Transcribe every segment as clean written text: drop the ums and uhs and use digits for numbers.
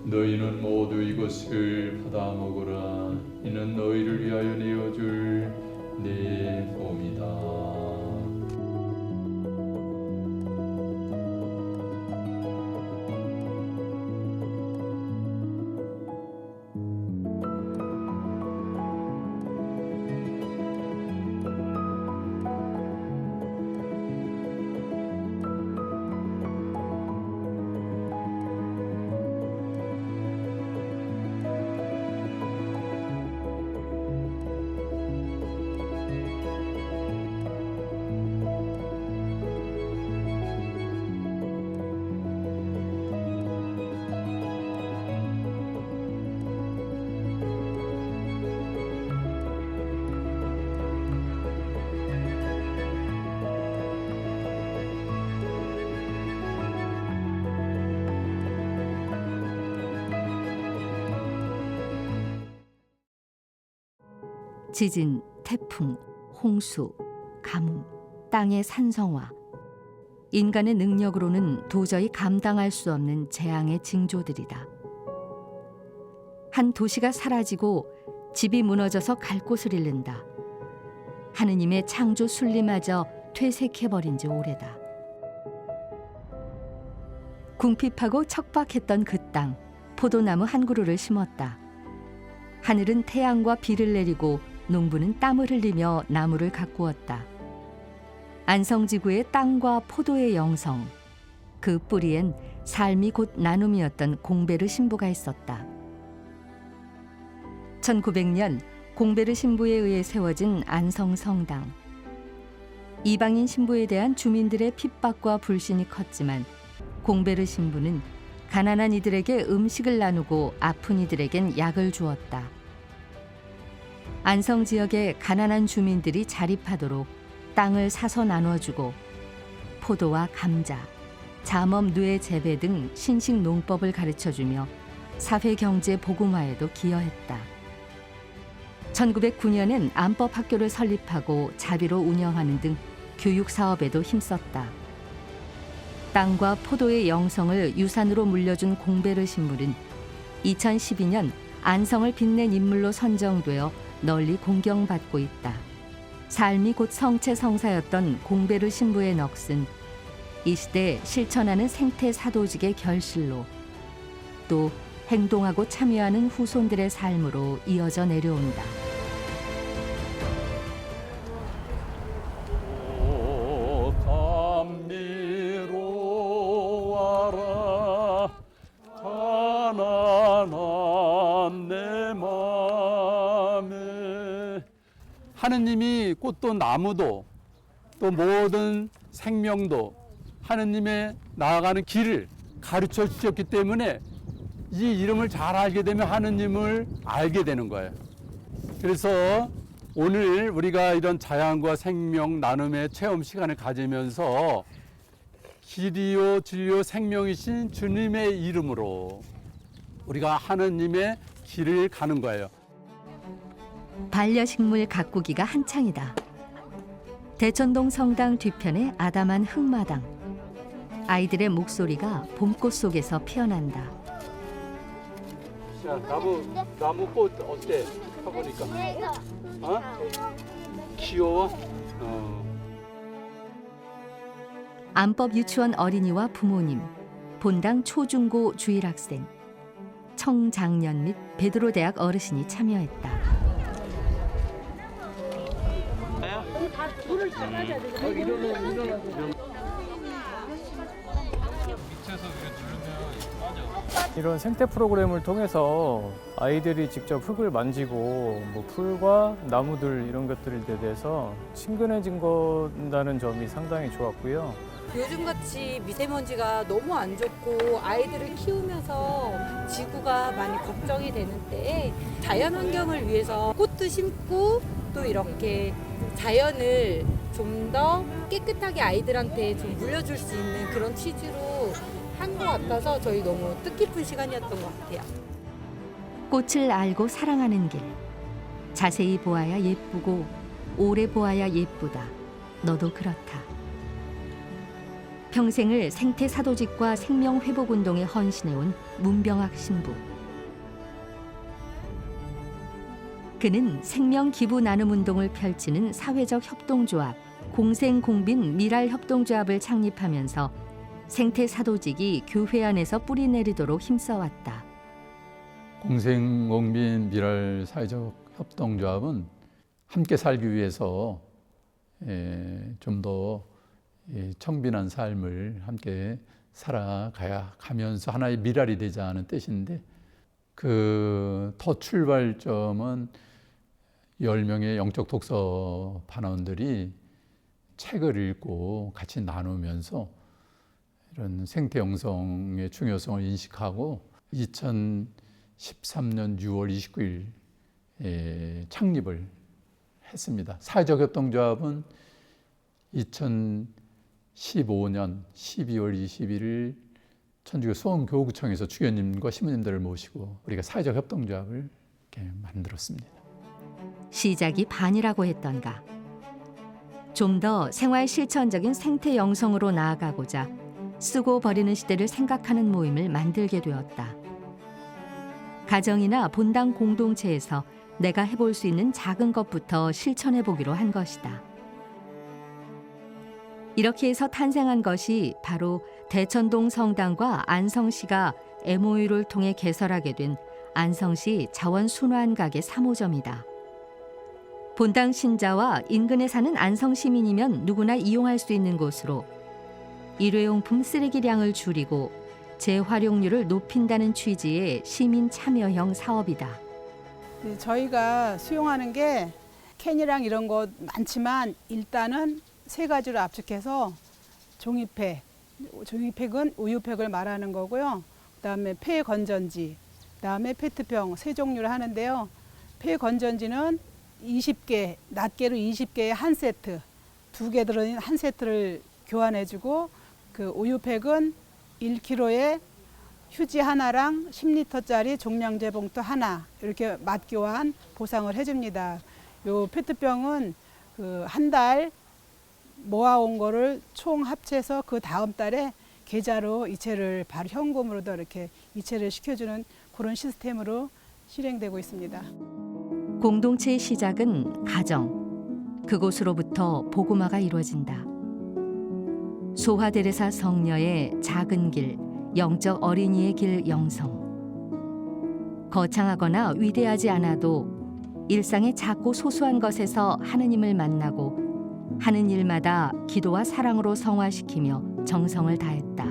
너희는 모두 이것을 받아 먹으라. 이는 너희를 위하여 내어줄 내 몸이다. 지진, 태풍, 홍수, 가뭄, 땅의 산성화. 인간의 능력으로는 도저히 감당할 수 없는 재앙의 징조들이다. 한 도시가 사라지고 집이 무너져서 갈 곳을 잃는다. 하느님의 창조 순리마저 퇴색해버린 지 오래다. 궁핍하고 척박했던 그 땅, 포도나무 한 그루를 심었다. 하늘은 태양과 비를 내리고 농부는 땀을 흘리며 나무를 가꾸었다. 안성지구의 땅과 포도의 영성, 그 뿌리엔 삶이 곧 나눔이었던 공베르 신부가 있었다. 1900년 공베르 신부에 의해 세워진 안성성당. 이방인 신부에 대한 주민들의 핍박과 불신이 컸지만 공베르 신부는 가난한 이들에게 음식을 나누고 아픈 이들에겐 약을 주었다. 안성 지역의 가난한 주민들이 자립하도록 땅을 사서 나눠주고 포도와 감자, 잠엄 누에 재배 등 신식 농법을 가르쳐주며 사회경제 복음화에도 기여했다. 1909년엔 안법학교를 설립하고 자비로 운영하는 등 교육사업에도 힘썼다. 땅과 포도의 영성을 유산으로 물려준 공베르 신부는 2012년 안성을 빛낸 인물로 선정되어 널리 공경받고 있다. 삶이 곧 성체성사였던 공베르 신부의 넋은 이 시대 실천하는 생태 사도직의 결실로 또 행동하고 참여하는 후손들의 삶으로 이어져 내려온다. 감미로워라 가난한 내 맘에. 하느님이 꽃도 나무도 또 모든 생명도 하느님의 나아가는 길을 가르쳐 주셨기 때문에 이 이름을 잘 알게 되면 하느님을 알게 되는 거예요. 그래서 오늘 우리가 이런 자연과 생명 나눔의 체험 시간을 가지면서 길이요 진리요 생명이신 주님의 이름으로 우리가 하느님의 길을 가는 거예요. 반려식물 가꾸기가 한창이다. 대천동 성당 뒤편의 아담한 흙마당. 아이들의 목소리가 봄꽃 속에서 피어난다. 자, 나무꽃 어때? 해보니까. 어? 귀여워? 안법 유치원 어린이와 부모님, 본당 초중고 주일학생, 청장년 및 베드로 대학 어르신이 참여했다. 물을 담아줘야 되거든요. 이런 생태 프로그램을 통해서 아이들이 직접 흙을 만지고 뭐 풀과 나무들 이런 것들에 대해서 친근해진 건다는 점이 상당히 좋았고요. 요즘같이 미세먼지가 너무 안 좋고 아이들을 키우면서 지구가 많이 걱정이 되는 때에 자연환경을 위해서 꽃도 심고 또 이렇게 자연을 좀 더 깨끗하게 아이들한테 좀 물려줄 수 있는 그런 취지로 한 것 같아서 저희 너무 뜻깊은 시간이었던 것 같아요. 꽃을 알고 사랑하는 길. 자세히 보아야 예쁘고 오래 보아야 예쁘다. 너도 그렇다. 평생을 생태 사도직과 생명 회복 운동에 헌신해온 문병학 신부. 그는 생명 기부 나눔 운동을 펼치는 사회적 협동조합 공생공빈 미랄협동조합을 창립하면서 생태 사도직이 교회 안에서 뿌리 내리도록 힘써왔다. 공생공빈 미랄 사회적 협동조합은 함께 살기 위해서 좀 더 청빈한 삶을 함께 살아가면서 하나의 미랄이 되자는 뜻인데, 그 더 출발점은 10명의 영적 독서 반원들이 책을 읽고 같이 나누면서 이런 생태 영성의 중요성을 인식하고 2013년 6월 29일 창립을 했습니다. 사회적 협동조합은 2015년 12월 21일 천주교 수원교구청에서 주교님과 신부님들을 모시고 우리가 사회적 협동조합을 이렇게 만들었습니다. 시작이 반이라고 했던가. 좀 더 생활 실천적인 생태 영성으로 나아가고자 쓰고 버리는 시대를 생각하는 모임을 만들게 되었다. 가정이나 본당 공동체에서 내가 해볼 수 있는 작은 것부터 실천해 보기로 한 것이다. 이렇게 해서 탄생한 것이 바로 대천동 성당과 안성시가 MOU를 통해 개설하게 된 안성시 자원순환가게 3호점이다. 본당 신자와 인근에 사는 안성 시민이면 누구나 이용할 수 있는 곳으로 일회용품 쓰레기량을 줄이고 재활용률을 높인다는 취지의 시민 참여형 사업이다. 저희가 수용하는 게 캔이랑 이런 거 많지만 일단은 3가지로 압축해서 종이팩은 우유팩을 말하는 거고요. 그다음에 폐 건전지, 그다음에 페트병 3종류를 하는데요. 폐 건전지는 20개, 낱개로 20개의 한 세트, 2개 들어있는 한 세트를 교환해주고, 그 우유팩은 1kg에 휴지 하나랑 10리터짜리 종량제 봉투 하나 이렇게 맞교환 보상을 해줍니다. 요 페트병은 그 한 달 모아온 거를 총 합쳐서 그 다음 달에 계좌로 이체를 바로 현금으로도 이렇게 이체를 시켜주는 그런 시스템으로 실행되고 있습니다. 공동체의 시작은 가정, 그곳으로부터 복음화가 이루어진다. 소화데레사 성녀의 작은 길, 영적 어린이의 길 영성. 거창하거나 위대하지 않아도 일상의 작고 소소한 것에서 하느님을 만나고 하는 일마다 기도와 사랑으로 성화시키며 정성을 다했다.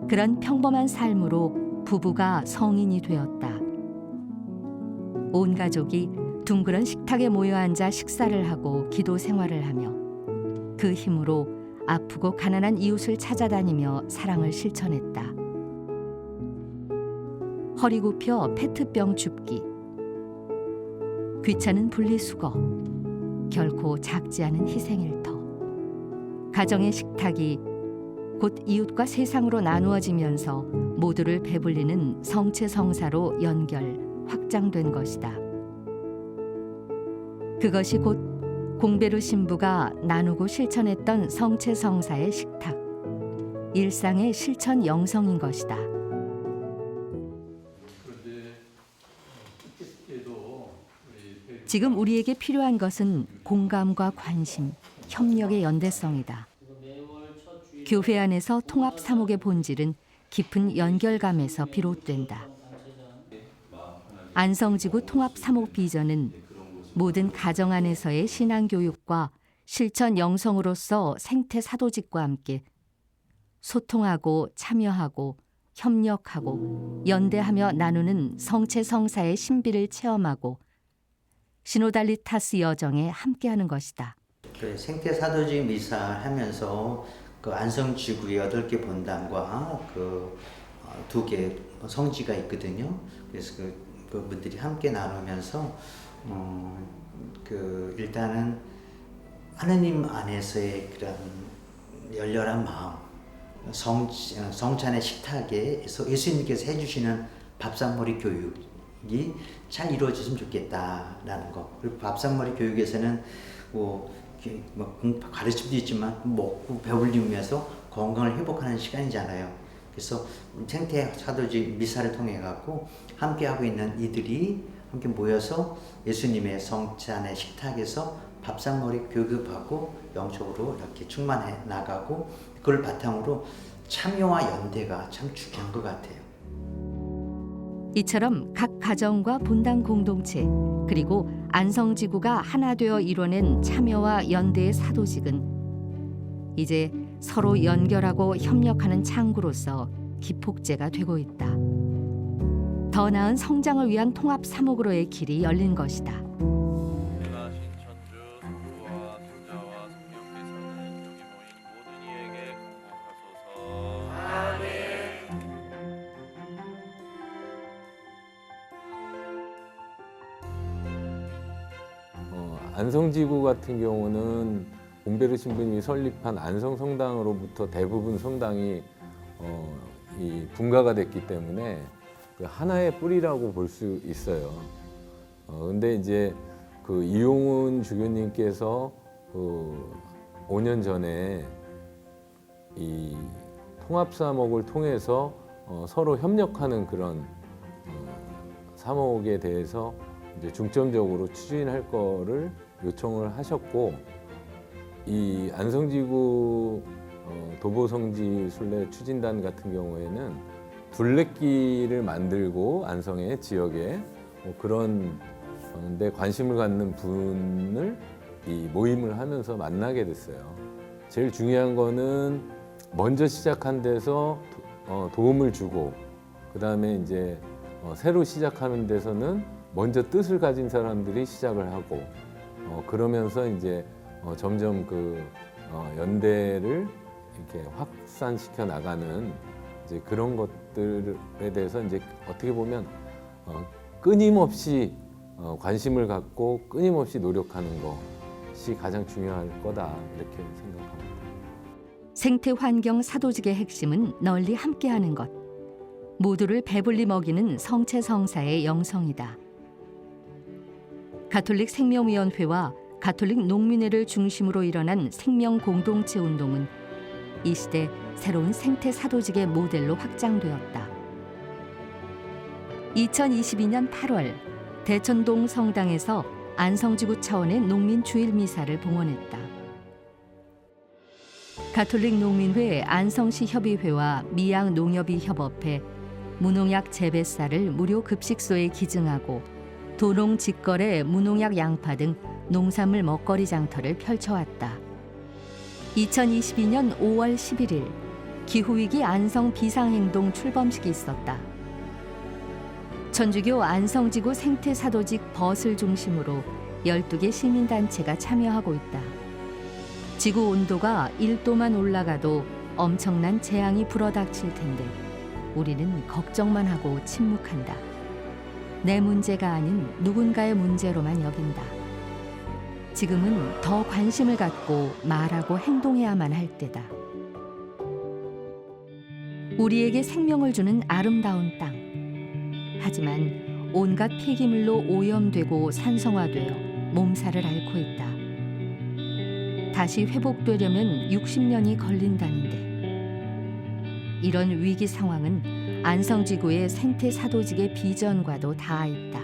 그런 평범한 삶으로 부부가 성인이 되었다. 온 가족이 둥그런 식탁에 모여 앉아 식사를 하고 기도 생활을 하며 그 힘으로 아프고 가난한 이웃을 찾아다니며 사랑을 실천했다. 허리 굽혀 페트병 줍기. 귀찮은 분리수거. 결코 작지 않은 희생일터. 가정의 식탁이 곧 이웃과 세상으로 나누어지면서 모두를 배불리는 성체성사로 확장된 것이다. 그것이 곧 공베르 신부가 나누고 실천했던 성체성사의 식탁, 일상의 실천 영성인 것이다. 지금 우리에게 필요한 것은 공감과 관심, 협력의 연대성이다. 교회 안에서 통합 사목의 본질은 깊은 연결감에서 비롯된다. 안성지구 통합 사목 비전은 모든 가정 안에서의 신앙교육과 실천 영성으로서 생태 사도직과 함께 소통하고 참여하고 협력하고 연대하며 나누는 성체성사의 신비를 체험하고 시노달리타스 여정에 함께하는 것이다. 생태 사도직 미사 하면서 그 안성지구에 8개 본당과 그 2개 성지가 있거든요. 그래서 그분들이 함께 나누면서 그 일단은 하느님 안에서의 그런 열렬한 마음, 성찬의 식탁에서 예수님께서 해주시는 밥상머리 교육이 잘 이루어졌으면 좋겠다라는 거. 그리고 밥상머리 교육에서는 뭐 가르침도 있지만 먹고 배불리기 위해서 건강을 회복하는 시간이잖아요. 그래서 생태 사도직 미사를 통해 갖고 함께 하고 있는 이들이 함께 모여서 예수님의 성찬의 식탁에서 밥상머리 교급하고 영적으로 이렇게 충만해 나가고 그걸 바탕으로 참여와 연대가 참 중요한 것 같아요. 이처럼 각 가정과 분당 공동체 그리고 안성지구가 하나 되어 이뤄낸 참여와 연대의 사도직은 이제 서로 연결하고 협력하는 창구로서 기폭제가 되고 있다. 더 나은 성장을 위한 통합 사목으로의 길이 열린 것이다. 은혜하신 천주 성부와 성자와 성령께서는 여기 모인 모든 이에게 공복하소서. 안성지구 같은 경우는 공베르 신부님이 설립한 안성성당으로부터 대부분 성당이 이 분가가 됐기 때문에 그 하나의 뿌리라고 볼 수 있어요. 근데 이제 그 이용훈 주교님께서 그 5년 전에 이 통합사목을 통해서 서로 협력하는 그런 사목에 대해서 이제 중점적으로 추진할 거를 요청을 하셨고, 이 안성지구 도보성지 순례 추진단 같은 경우에는 둘레길을 만들고 안성의 지역에 그런 데 관심을 갖는 분을 이 모임을 하면서 만나게 됐어요. 제일 중요한 거는 먼저 시작한 데서 도움을 주고, 그 다음에 이제 새로 시작하는 데서는 먼저 뜻을 가진 사람들이 시작을 하고, 그러면서 이제 점점 그 연대를 이렇게 확산시켜 나가는 이제 그런 것들에 대해서 이제 어떻게 보면 끊임없이 관심을 갖고 끊임없이 노력하는 것이 가장 중요할 거다, 이렇게 생각합니다. 생태 환경 사도직의 핵심은 널리 함께하는 것. 모두를 배불리 먹이는 성체성사의 영성이다. 가톨릭 생명위원회와 가톨릭 농민회를 중심으로 일어난 생명 공동체 운동은 이 시대 새로운 생태 사도직의 모델로 확장되었다. 2022년 8월 대천동 성당에서 안성지구 차원의 농민 주일 미사를 봉헌했다. 가톨릭 농민회 안성시 협의회와 미양 농협이 협업해 무농약 재배쌀을 무료 급식소에 기증하고 도농 직거래 무농약 양파 등 농산물 먹거리 장터를 펼쳐왔다. 2022년 5월 11일 기후위기 안성 비상행동 출범식이 있었다. 천주교 안성지구 생태사도직 벗을 중심으로 12개 시민단체가 참여하고 있다. 지구 온도가 1도만 올라가도 엄청난 재앙이 불어닥칠 텐데 우리는 걱정만 하고 침묵한다. 내 문제가 아닌 누군가의 문제로만 여긴다. 지금은 더 관심을 갖고 말하고 행동해야만 할 때다. 우리에게 생명을 주는 아름다운 땅. 하지만 온갖 폐기물로 오염되고 산성화되어 몸살을 앓고 있다. 다시 회복되려면 60년이 걸린다는데 이런 위기 상황은 안성지구의 생태사도직의 비전과도 닿아 있다.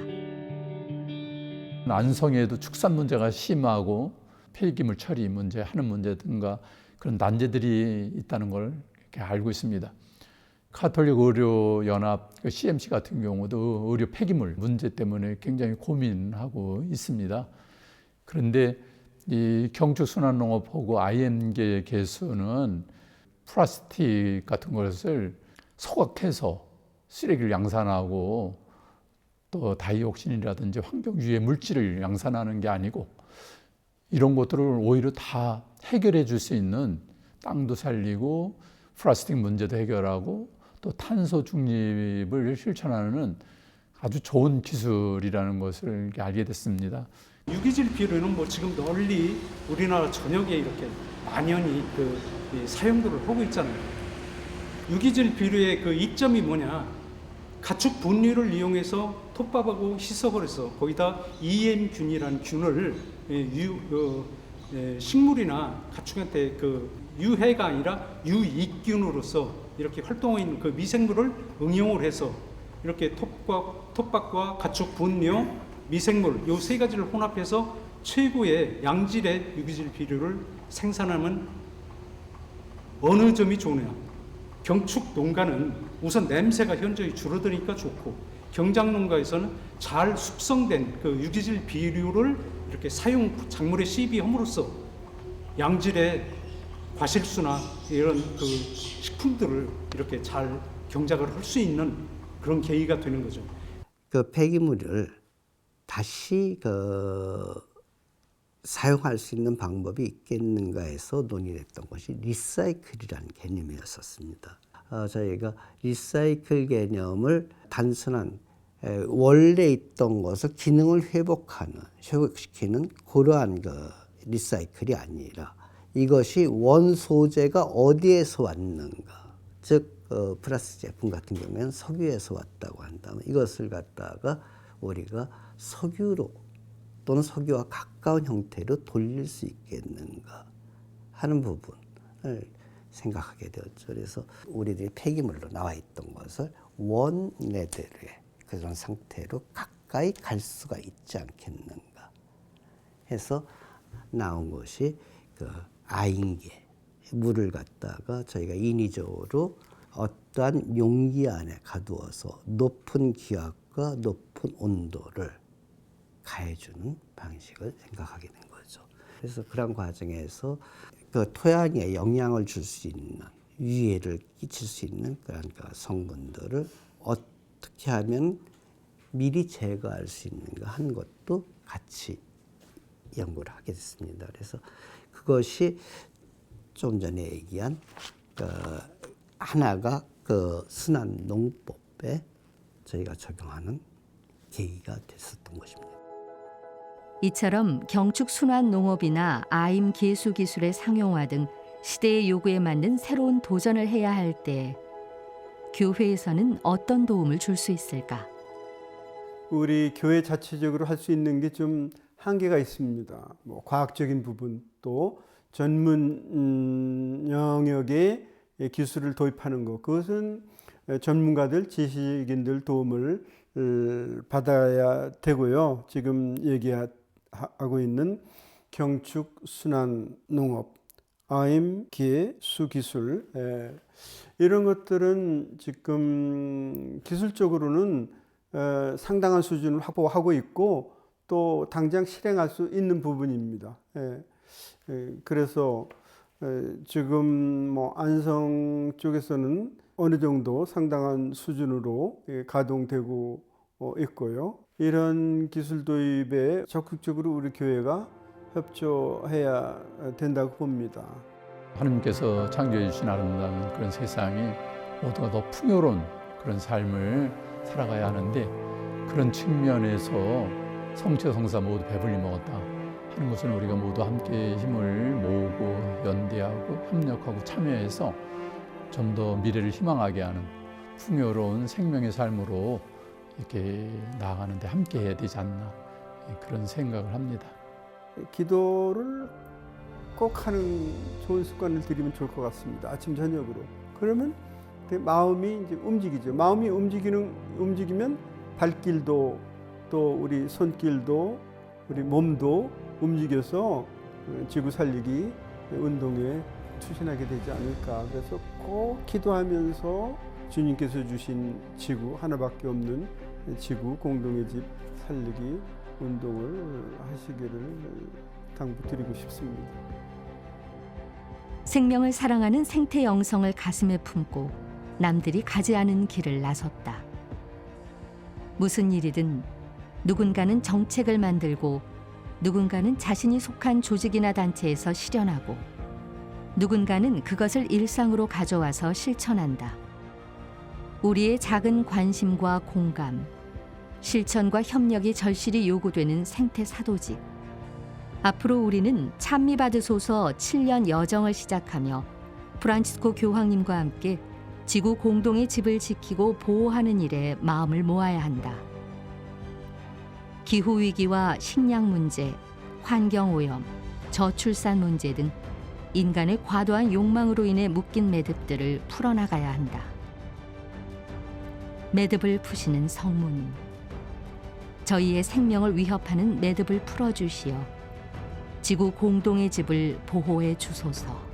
안성에도 축산 문제가 심하고 폐기물 처리 문제, 하는 문제 등과 그런 난제들이 있다는 걸 이렇게 알고 있습니다. 가톨릭 의료연합 CMC 같은 경우도 의료 폐기물 문제 때문에 굉장히 고민하고 있습니다. 그런데 이 경축순환농업하고 IM계에서는 플라스틱 같은 것을 소각해서 쓰레기를 양산하고 또 다이옥신이라든지 환경 유해 물질을 양산하는 게 아니고 이런 것들을 오히려 다 해결해 줄 수 있는, 땅도 살리고 플라스틱 문제도 해결하고 또 탄소 중립을 실천하는 아주 좋은 기술이라는 것을 알게 됐습니다. 유기질 비료는 뭐 지금 널리 우리나라 전역에 이렇게 만연히 사용도를 하고 있잖아요. 유기질 비료의 그 이점이 뭐냐? 가축 분유를 이용해서 톱밥하고 씻어버려서 거기다 EM균이라는 균을 식물이나 가축한테 그 유해가 아니라 유익균으로서 이렇게 활동하고 있는 그 미생물을 응용을 해서 이렇게 톱밥과 가축 분뇨, 미생물 요 세 가지를 혼합해서 최고의 양질의 유기질 비료를 생산하면 어느 점이 좋으냐? 경축 농가는 우선 냄새가 현저히 줄어드니까 좋고, 경작 농가에서는 잘 숙성된 그 유기질 비료를 이렇게 작물에 시비함으로써 양질의 과실수나 이런 그 식품들을 이렇게 잘 경작을 할 수 있는 그런 계기가 되는 거죠. 그 폐기물을 다시 사용할 수 있는 방법이 있겠는가 해서 논의를 했던 것이 리사이클이라는 개념이었었습니다. 저희가 리사이클 개념을 단순한 원래 있던 것을 기능을 회복시키는 그러한 리사이클이 아니라 이것이 원소재가 어디에서 왔는가, 즉 플라스틱 제품 같은 경우에는 석유에서 왔다고 한다면 이것을 갖다가 우리가 석유로 또는 석유와 가까운 형태로 돌릴 수 있겠는가 하는 부분을 생각하게 되었죠. 그래서 우리들이 폐기물로 나와 있던 것을 원래대로의 그런 상태로 가까이 갈 수가 있지 않겠는가 해서 나온 것이 아인계, 물을 갖다가 저희가 인위적으로 어떠한 용기 안에 가두어서 높은 기압과 높은 온도를 가해주는 방식을 생각하게 된 거죠. 그래서 그런 과정에서 그 토양에 영향을 줄 수 있는, 위해를 끼칠 수 있는 그런 성분들을 어떻게 하면 미리 제거할 수 있는가 하는 것도 같이 연구를 하게 됐습니다. 그래서 그것이 좀 전에 얘기한 하나가 순환 농법에 저희가 적용하는 계기가 됐었던 것입니다. 이처럼 경축 순환 농업이나 아임 계수 기술의 상용화 등 시대의 요구에 맞는 새로운 도전을 해야 할 때 교회에서는 어떤 도움을 줄 수 있을까? 우리 교회 자체적으로 할 수 있는 게 좀 한계가 있습니다. 뭐 과학적인 부분 또 전문 영역의 기술을 도입하는 것, 그것은 전문가들, 지식인들 도움을 받아야 되고요. 지금 얘기하고 있는 경축 순환 농업, 아임 계수 기술, 이런 것들은 지금 기술적으로는 상당한 수준을 확보하고 있고 또 당장 실행할 수 있는 부분입니다. 그래서 지금 뭐 안성 쪽에서는 어느 정도 상당한 수준으로 가동되고 있고요. 이런 기술 도입에 적극적으로 우리 교회가 협조해야 된다고 봅니다. 하나님께서 창조해 주신 아름다운 그런 세상에 모두가 더 풍요로운 그런 삶을 살아가야 하는데, 그런 측면에서 성체 성사 모두 배불리 먹었다 하는 것은 우리가 모두 함께 힘을 모으고 연대하고 협력하고 참여해서 좀 더 미래를 희망하게 하는 풍요로운 생명의 삶으로 이렇게 나아가는데 함께 해야 되지 않나, 그런 생각을 합니다. 기도를 꼭 하는 좋은 습관을 들이면 좋을 것 같습니다. 아침 저녁으로. 그러면 마음이 이제 움직이죠. 마음이 움직이면 발길도 또 우리 손길도 우리 몸도 움직여서 지구 살리기 운동에 추진하게 되지 않을까. 그래서 꼭 기도하면서 주님께서 주신 지구, 하나밖에 없는 지구 공동의 집 살리기 운동을 하시기를 당부드리고 싶습니다. 생명을 사랑하는 생태 영성을 가슴에 품고 남들이 가지 않은 길을 나섰다. 무슨 일이든 누군가는 정책을 만들고, 누군가는 자신이 속한 조직이나 단체에서 실현하고, 누군가는 그것을 일상으로 가져와서 실천한다. 우리의 작은 관심과 공감, 실천과 협력이 절실히 요구되는 생태 사도직. 앞으로 우리는 찬미받으소서 7년 여정을 시작하며 프란치스코 교황님과 함께 지구 공동의 집을 지키고 보호하는 일에 마음을 모아야 한다. 기후위기와 식량 문제, 환경오염, 저출산 문제 등 인간의 과도한 욕망으로 인해 묶인 매듭들을 풀어나가야 한다. 매듭을 푸시는 성모님, 저희의 생명을 위협하는 매듭을 풀어주시어 지구 공동의 집을 보호해 주소서.